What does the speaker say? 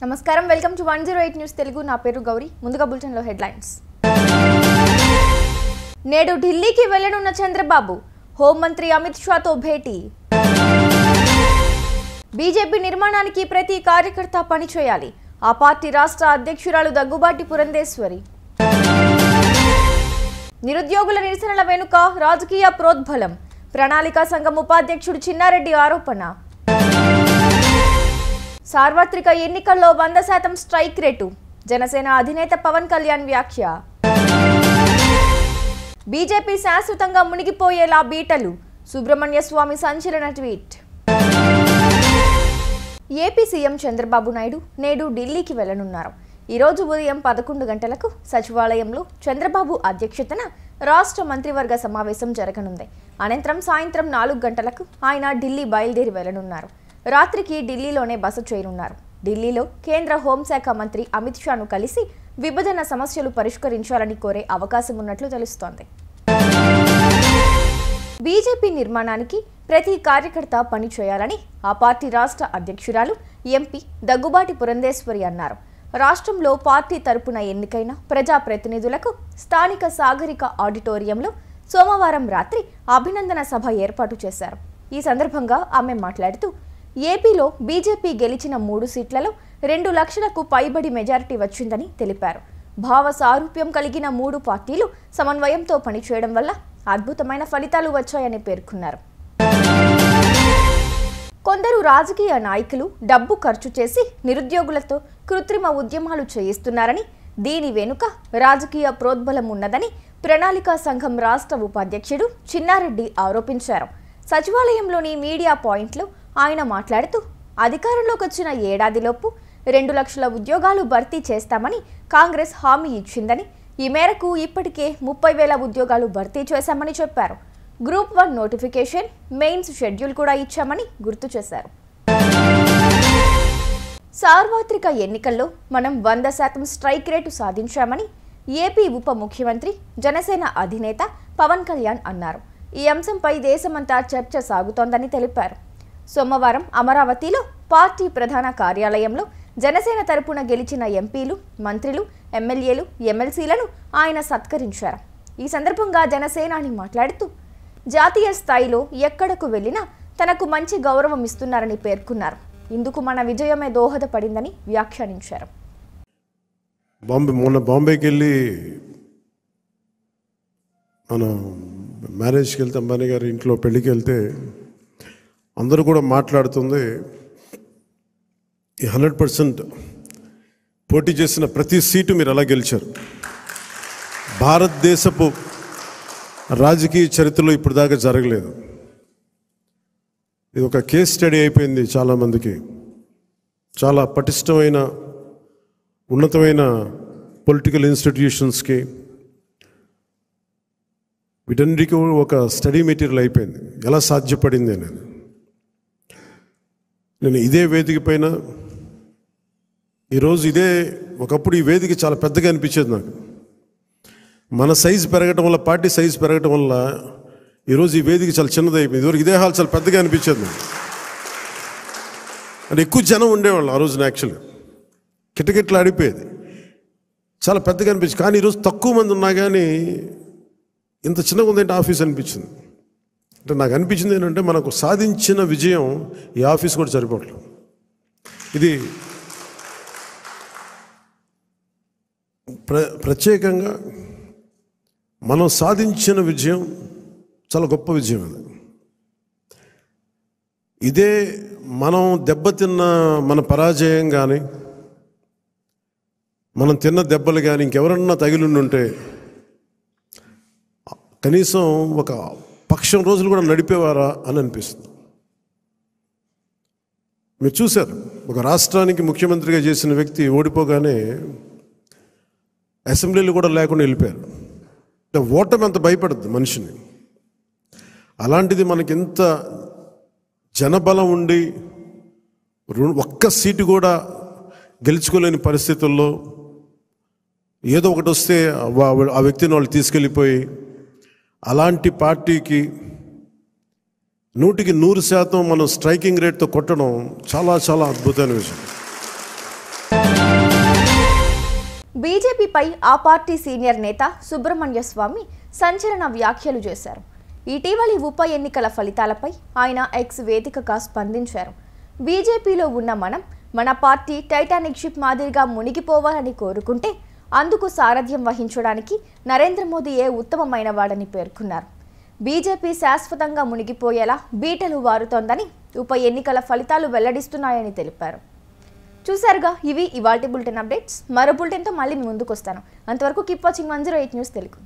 నమస్కారం welcome to 108 news Telugu నా పేరు గౌరీ ముందుగా బులెటిన్ లో హెడ్లైన్స్ నేడు ఢిల్లీకి వెళ్లనున్న చంద్రబాబు హోం మంత్రి అమిత్ షాతో భేటీ బీజేపీ నిర్మాణానికి ప్రతి కార్యకర్త పని చేయాలి ఆ పార్టీ రాష్ట్ర అధ్యక్షురాలు దగ్గుబాటి పురంధేశ్వరి నిరుద్యోగుల నిరసనల వెనుక రాజకీయ ప్రోద్బలం ప్రణాళిక సంఘం ఉపాధ్యక్షుడు చిన్నారెడ్డి ఆరోపణ సార్వత్రిక ఎన్నికల్లో 100% స్ట్రైక్ రేటు జనసేన అధినేత పవన్ కళ్యాణ్ వ్యాఖ్య బీజేపీ శాశ్వతంగా మునిగిపోయేలా బీటలు సుబ్రహ్మణ్య స్వామి సంచలన tweet AP CM Chandrababu Naidu నేడు ఢిల్లీకి వెళ్లనున్నారు ఈ రోజు ఉదయం 11 గంటలకు సచివాలయంలో చంద్రబాబు అధ్యక్షతన రాష్ట్ర మంత్రివర్గ సమావేశం జరగనుంది అనంతరం సాయంత్రం 4 గంటలకు ఆయన ఢిల్లీ బయలుదేరి వెళ్లనున్నారు రాత్రికి ఢిల్లీలోనే బస చేయనున్నారు ఢిల్లీలో కేంద్ర హోంశాఖ మంత్రి అమిత్ షాను కలిసి విభజన సమస్యలు పరిష్కరించాలని కోరే అవకాశం ఉన్నట్లు తెలుస్తోంది బీజేపీ నిర్మాణానికి ప్రతి కార్యకర్త పని చేయాలని ఆ పార్టీ రాష్ట్ర అధ్యక్షురాలు ఎంపీ దగ్గుబాటి పురంధేశ్వరి అన్నారు రాష్ట్రంలో పార్టీ తరపున ఎన్నికైన ప్రజాప్రతినిధులకు స్థానిక సాగరిక ఆడిటోరియంలో సోమవారం రాత్రి అభినందన సభ ఏర్పాటు చేశారు ఈ సందర్భంగా ఆమె మాట్లాడుతూ ఏపీలో బీజేపీ గెలిచిన 3 సీట్లలో 2 లక్షలకు పైబడి మెజారిటీ వచ్చిందని తెలిపారు భావ సారూప్యం కలిగిన 3 పార్టీలు సమన్వయంతో పనిచేయడం వల్ల అద్భుతమైన ఫలితాలు వచ్చాయని పేర్కొన్నారు కొందరు రాజకీయ నాయకులు డబ్బు ఖర్చు చేసి నిరుద్యోగులతో కృత్రిమ ఉద్యమాలు చేయిస్తున్నారని దీని వెనుక రాజకీయ ప్రోద్బలం ఉన్నదని ప్రణాళిక సంఘం రాష్ట్ర ఉపాధ్యక్షుడు చిన్నారెడ్డి ఆరోపించారు సచివాలయంలోని మీడియా పాయింట్లో ఆయన మాట్లాడుతూ అధికారంలోకి వచ్చిన ఏడాదిలోపు 2 లక్షల ఉద్యోగాలు భర్తీ చేస్తామని కాంగ్రెస్ హామీ ఇచ్చిందని ఈ మేరకు ఇప్పటికే 30,000 ఉద్యోగాలు భర్తీ చేశామని చెప్పారు గ్రూప్ 1 నోటిఫికేషన్ మెయిన్స్ షెడ్యూల్ కూడా ఇచ్చామని గుర్తు చేశారు సార్వత్రిక ఎన్నికల్లో మనం 100% స్ట్రైక్ రేటు సాధించామని ఏపీ ఉప ముఖ్యమంత్రి జనసేన అధినేత పవన్ కళ్యాణ్ అన్నారు ఈ అంశంపై దేశమంతా చర్చ సాగుతోందని తెలిపారు సోమవారం అమరావతిలో పార్టీ ప్రధాన కార్యాలయంలో జనసేన తరపున గెలిచిన ఎంపీలు మంత్రులు ఎమ్మెల్యేలు ఎమ్మెల్సీలను ఆయన సత్కరించారు ఈ సందర్భంగా జనసేనాని మాట్లాడుతూ జాతీయ స్థాయిలో ఎక్కడకు వెళ్లినా తనకు మంచి గౌరవం ఇస్తున్నారని పేర్కొన్నారు ఇందుకు మన విజయమే దోహదపడిందని వ్యాఖ్యానించారు బాంబేకి వెళ్ళి మనం మ్యారేజ్కి వెళ్తే అంబానీ గారి ఇంట్లో పెళ్ళికి వెళ్తే అందరూ కూడా మాట్లాడుతుంది ఈ 100% పోటీ చేసిన ప్రతి సీటు మీరు ఎలా గెలిచారు భారతదేశపు రాజకీయ చరిత్రలో ఇప్పుడు దాకా జరగలేదు ఇది ఒక కేస్ స్టడీ అయిపోయింది చాలామందికి చాలా పటిష్టమైన ఉన్నతమైన పొలిటికల్ ఇన్స్టిట్యూషన్స్కి వీటన్నిటికీ ఒక స్టడీ మెటీరియల్ అయిపోయింది ఎలా సాధ్యపడింది అనేది నేను ఇదే వేదిక పైన ఈరోజు ఒకప్పుడు ఈ వేదిక చాలా పెద్దగా అనిపించేది నాకు మన సైజు పెరగటం వల్ల పార్టీ సైజు పెరగటం వల్ల ఈరోజు ఈ వేదిక చాలా చిన్నది అయిపోయింది ఇదివరకు ఇదే హాల్ చాలా పెద్దగా అనిపించేది నాకు అంటే ఎక్కువ జనం ఉండేవాళ్ళు ఆ రోజున యాక్చువల్గా కిటకిట్లు ఆడిపోయేది చాలా పెద్దగా అనిపించింది కానీ ఈరోజు తక్కువ మంది ఉన్నా కానీ ఇంత చిన్నగా ఉందంటే ఆఫీస్ అనిపించింది అంటే నాకు అనిపించింది ఏంటంటే మనకు సాధించిన విజయం ఈ ఆఫీస్ కూడా సరిపోవట్లేదు ఇది ప్రత్యేకంగా మనం సాధించిన విజయం చాలా గొప్ప విజయం అది ఇదే మనం దెబ్బతిన్న మన పరాజయం కానీ మనం తిన్న దెబ్బలు కానీ ఇంకెవరన్నా తగిలిండుంటే కనీసం ఒక పక్షం రోజులు కూడా నడిపేవారా అని అనిపిస్తుంది మీరు చూశారు ఒక రాష్ట్రానికి ముఖ్యమంత్రిగా చేసిన వ్యక్తి ఓడిపోగానే అసెంబ్లీలు కూడా లేకుండా వెళ్ళిపోయారు అంటే ఓటమి అంత భయపడుతుంది మనిషిని అలాంటిది మనకి ఇంత జనబలం ఉండి ఒక్క సీటు కూడా గెలుచుకోలేని పరిస్థితుల్లో ఏదో ఒకటి వస్తే ఆ వ్యక్తిని వాళ్ళు తీసుకెళ్ళిపోయి అలాంటి పార్టీకి 100% మనం స్ట్రైకింగ్ రేట్తో కొట్టడం చాలా చాలా అద్భుతమైన విషయం. బీజేపీపై ఆ పార్టీ సీనియర్ నేత సుబ్రహ్మణ్య స్వామి సంచలన వ్యాఖ్యలు చేశారు. ఇటీవలి ఉప ఎన్నికల ఫలితాలపై ఆయన ఎక్స్ వేదికగా స్పందించారు. బీజేపీలో ఉన్న మన పార్టీ టైటానిక్ షిప్ మాదిరిగా మునిగిపోవాలని కోరుకుంటే అందుకు సారథ్యం వహించడానికి నరేంద్ర మోదీయే ఉత్తమమైన వాడని పేర్కొన్నారు. బీజేపీ శాశ్వతంగా మునిగిపోయేలా బీటలు వారుతోందని ఉప ఎన్నికల ఫలితాలు వెల్లడిస్తున్నాయని తెలిపారు. చూసారుగా, ఇవి ఇవాల్టి బులెటిన్ అప్డేట్స్. మరో బులెటిన్తో మళ్ళీ మీ ముందుకు వస్తాను. అంతవరకు కీప్ వాచింగ్ 108 న్యూస్ తెలుగు.